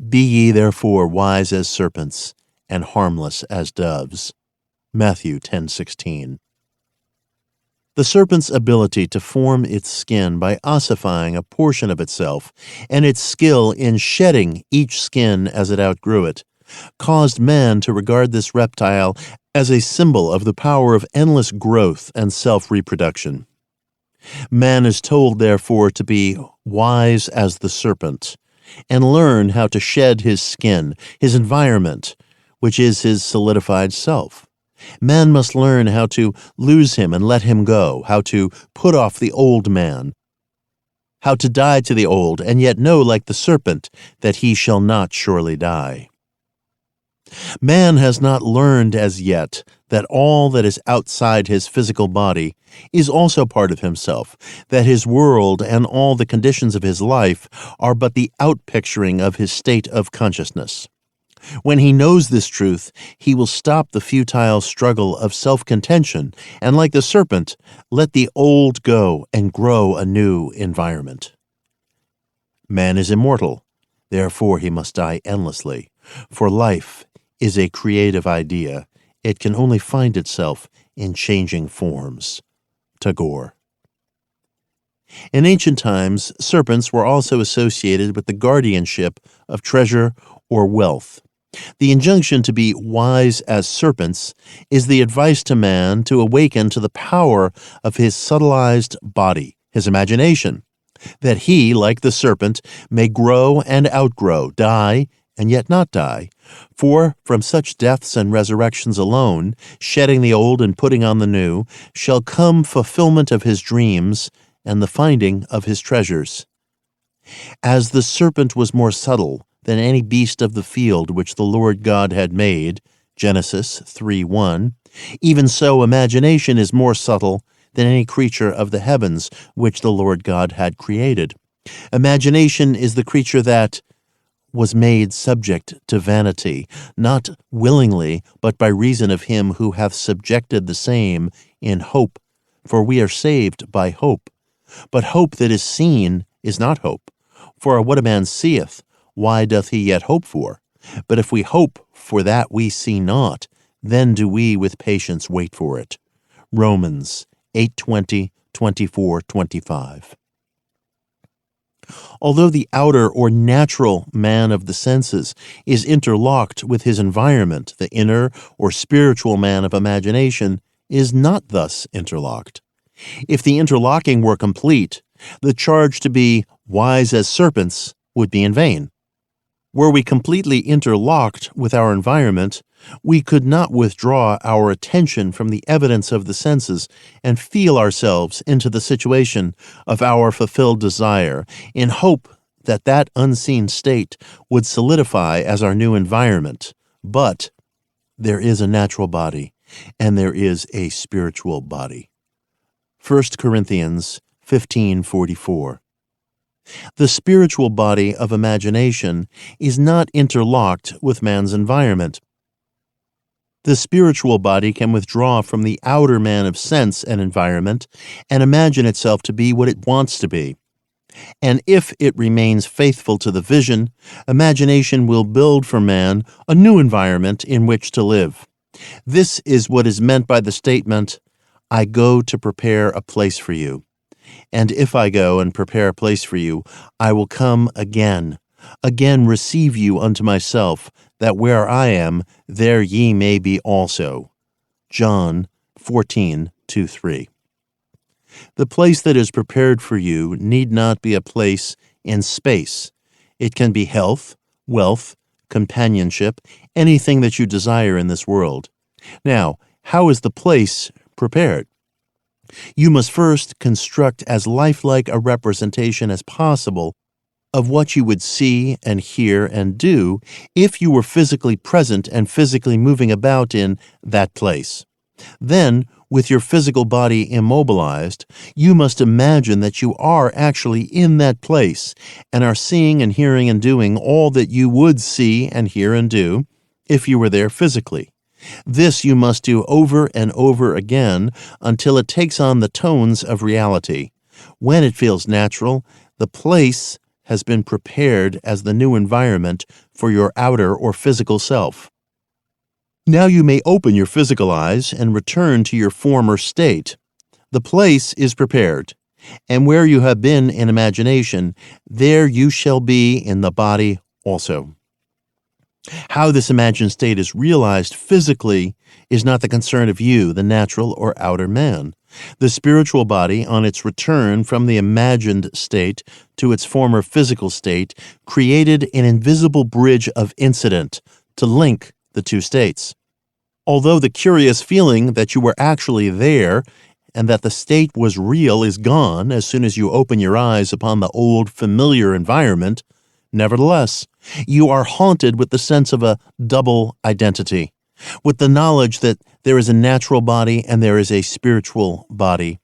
Be ye therefore wise as serpents, and harmless as doves. Matthew 10:16. The serpent's ability to form its skin by ossifying a portion of itself, and its skill in shedding each skin as it outgrew it, caused man to regard this reptile as a symbol of the power of endless growth and self-reproduction. Man is told, therefore, to be wise as the serpent, and learn how to shed his skin, his environment, which is his solidified self. Man must learn how to lose him and let him go, how to put off the old man, how to die to the old, and yet know, like the serpent, that he shall not surely die. Man has not learned as yet that all that is outside his physical body is also part of himself, that his world and all the conditions of his life are but the outpicturing of his state of consciousness. When he knows this truth, he will stop the futile struggle of self-contention and, like the serpent, let the old go and grow a new environment. Man is immortal, therefore he must die endlessly, for life is a creative idea. It can only find itself in changing forms. Tagore. In ancient times, serpents were also associated with the guardianship of treasure or wealth. The injunction to be wise as serpents is the advice to man to awaken to the power of his subtilized body, his imagination, that he, like the serpent, may grow and outgrow, die and yet not die. For from such deaths and resurrections alone, shedding the old and putting on the new, shall come fulfillment of his dreams and the finding of his treasures. As the serpent was more subtle than any beast of the field which the Lord God had made, Genesis 3:1, even so imagination is more subtle than any creature of the heavens which the Lord God had created. Imagination is the creature that was made subject to vanity, not willingly, but by reason of him who hath subjected the same in hope. For we are saved by hope. But hope that is seen is not hope. For what a man seeth, why doth he yet hope for? But if we hope for that we see not, then do we with patience wait for it. Romans 8:20, 24, 25. Although the outer or natural man of the senses is interlocked with his environment, the inner or spiritual man of imagination is not thus interlocked. If the interlocking were complete, the charge to be wise as serpents would be in vain. Were we completely interlocked with our environment, we could not withdraw our attention from the evidence of the senses and feel ourselves into the situation of our fulfilled desire in hope that that unseen state would solidify as our new environment. But there is a natural body and there is a spiritual body. 1 Corinthians 15:44. The spiritual body of imagination is not interlocked with man's environment. The spiritual body can withdraw from the outer man of sense and environment and imagine itself to be what it wants to be. And if it remains faithful to the vision, imagination will build for man a new environment in which to live. This is what is meant by the statement, I go to prepare a place for you. And if I go and prepare a place for you, I will come again receive you unto myself, that where I am, there ye may be also. John 14:2-3. The place that is prepared for you need not be a place in space. It can be health, wealth, companionship, anything that you desire in this world. Now, how is the place prepared? You must first construct as lifelike a representation as possible of what you would see and hear and do if you were physically present and physically moving about in that place. Then, with your physical body immobilized, you must imagine that you are actually in that place and are seeing and hearing and doing all that you would see and hear and do if you were there physically. This you must do over and over again until it takes on the tones of reality. When it feels natural, the place has been prepared as the new environment for your outer or physical self. Now you may open your physical eyes and return to your former state. The place is prepared, and where you have been in imagination, there you shall be in the body also. How this imagined state is realized physically is not the concern of you, the natural or outer man. The spiritual body, on its return from the imagined state to its former physical state, created an invisible bridge of incident to link the two states. Although the curious feeling that you were actually there and that the state was real is gone as soon as you open your eyes upon the old familiar environment, nevertheless, you are haunted with the sense of a double identity, with the knowledge that there is a natural body and there is a spiritual body.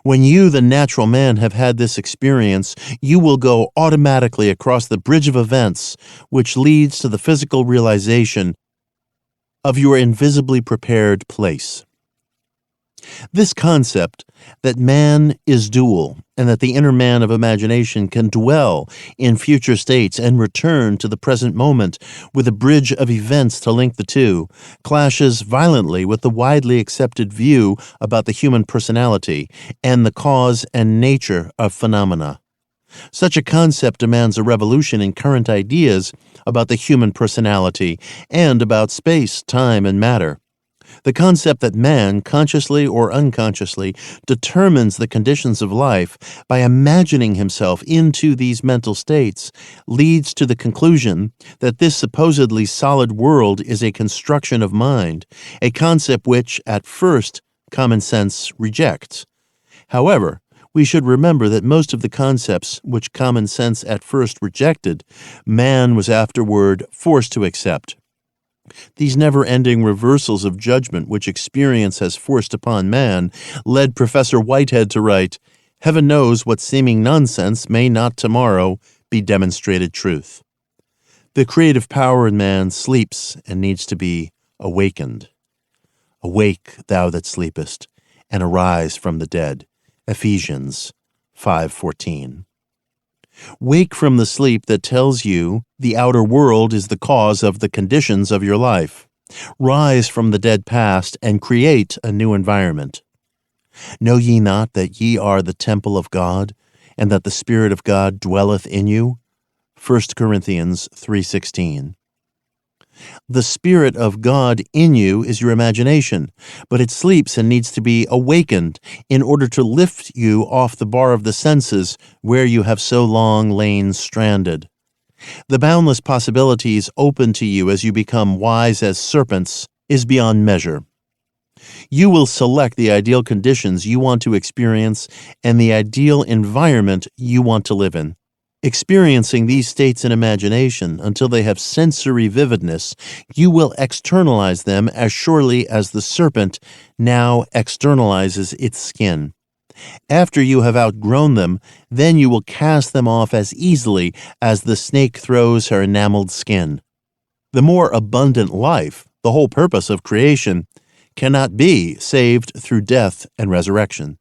When you, the natural man, have had this experience, you will go automatically across the bridge of events, which leads to the physical realization of your invisibly prepared place. This concept that man is dual and that the inner man of imagination can dwell in future states and return to the present moment with a bridge of events to link the two clashes violently with the widely accepted view about the human personality and the cause and nature of phenomena. Such a concept demands a revolution in current ideas about the human personality and about space, time, and matter. The concept that man, consciously or unconsciously, determines the conditions of life by imagining himself into these mental states leads to the conclusion that this supposedly solid world is a construction of mind, a concept which, at first, common sense rejects. However, we should remember that most of the concepts which common sense at first rejected, man was afterward forced to accept. These never-ending reversals of judgment which experience has forced upon man led Professor Whitehead to write, "Heaven knows what seeming nonsense may not tomorrow be demonstrated truth." The creative power in man sleeps and needs to be awakened. Awake, thou that sleepest, and arise from the dead. Ephesians 5:14. Wake from the sleep that tells you the outer world is the cause of the conditions of your life. Rise from the dead past and create a new environment. Know ye not that ye are the temple of God, and that the Spirit of God dwelleth in you? 1 Corinthians 3:16. The Spirit of God in you is your imagination, but it sleeps and needs to be awakened in order to lift you off the bar of the senses where you have so long lain stranded. The boundless possibilities open to you as you become wise as serpents is beyond measure. You will select the ideal conditions you want to experience and the ideal environment you want to live in. Experiencing these states in imagination until they have sensory vividness, you will externalize them as surely as the serpent now externalizes its skin. After you have outgrown them, then you will cast them off as easily as the snake throws her enameled skin. The more abundant life, the whole purpose of creation, cannot be saved through death and resurrection.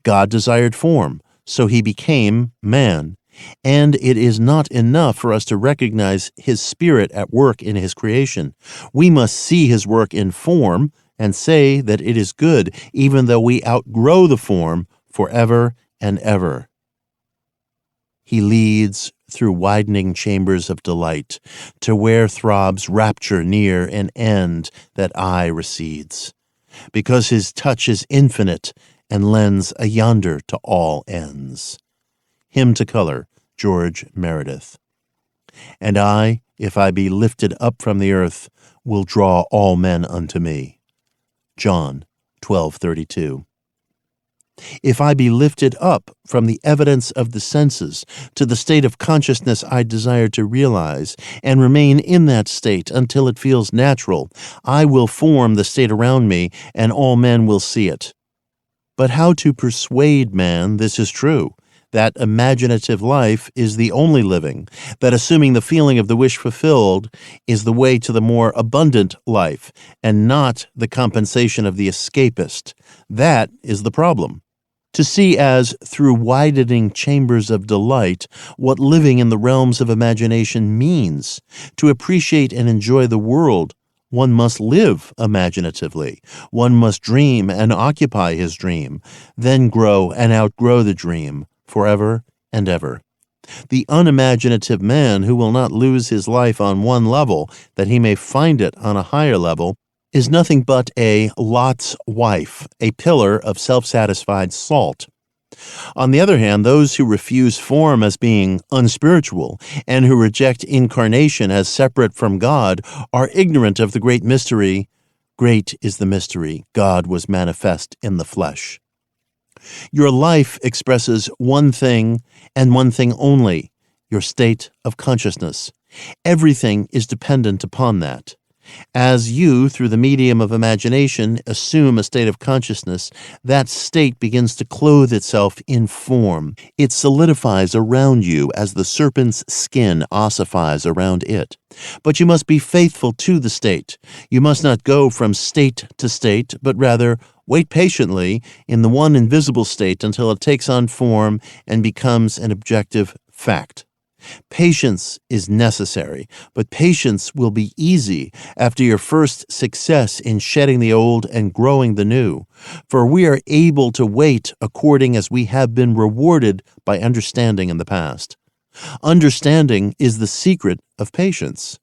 God desired form, so he became man. And it is not enough for us to recognize his spirit at work in his creation. We must see his work in form and say that it is good, even though we outgrow the form forever and ever. He leads through widening chambers of delight to where throbs rapture near an end that eye recedes, because his touch is infinite and lends a yonder to all ends. Hymn to Color, George Meredith. And I, if I be lifted up from the earth, will draw all men unto me. John 12:32. If I be lifted up from the evidence of the senses to the state of consciousness I desire to realize, and remain in that state until it feels natural, I will form the state around me, and all men will see it. But how to persuade man this is true, that imaginative life is the only living, that assuming the feeling of the wish fulfilled is the way to the more abundant life, and not the compensation of the escapist? That is the problem. to see as, through widening chambers of delight, what living in the realms of imagination means. To appreciate and enjoy the world, one must live imaginatively. One must dream and occupy his dream, then grow and outgrow the dream forever and ever. The unimaginative man who will not lose his life on one level that he may find it on a higher level is nothing but a Lot's wife, a pillar of self-satisfied salt. On the other hand, those who refuse form as being unspiritual and who reject incarnation as separate from God are ignorant of the great mystery. Great is the mystery, God was manifest in the flesh. Your life expresses one thing and one thing only, your state of consciousness. Everything is dependent upon that. As you, through the medium of imagination, assume a state of consciousness, that state begins to clothe itself in form. It solidifies around you as the serpent's skin ossifies around it. But you must be faithful to the state. You must not go from state to state, but rather wait patiently in the one invisible state until it takes on form and becomes an objective fact. Patience is necessary, but patience will be easy after your first success in shedding the old and growing the new. For we are able to wait according as we have been rewarded by understanding in the past. Understanding is the secret of patience.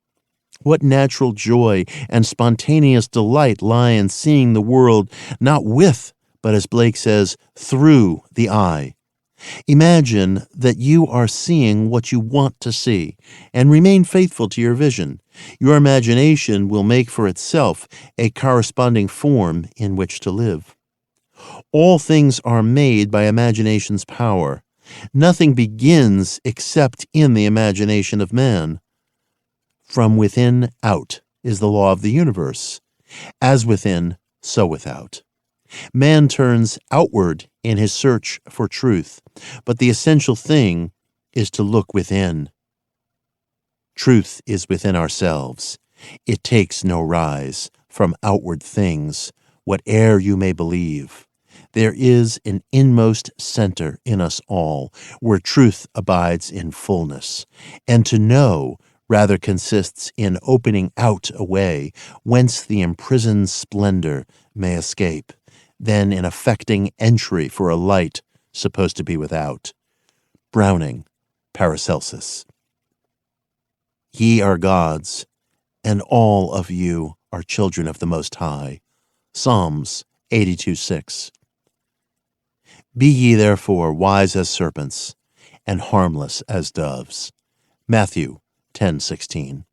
What natural joy and spontaneous delight lie in seeing the world not with, but as Blake says, through the eye. Imagine that you are seeing what you want to see, and remain faithful to your vision. Your imagination will make for itself a corresponding form in which to live. All things are made by imagination's power. Nothing begins except in the imagination of man. From within out is the law of the universe. As within, so without. Man turns outward in his search for truth, but the essential thing is to look within. Truth is within ourselves. It takes no rise from outward things, whate'er you may believe. There is an inmost center in us all, where truth abides in fullness, and to know rather consists in opening out a way whence the imprisoned splendor may escape, than in effecting entry for a light supposed to be without. Browning, Paracelsus. Ye are gods, and all of you are children of the Most High. Psalms 82:6. Be ye therefore wise as serpents, and harmless as doves. Matthew 10:16.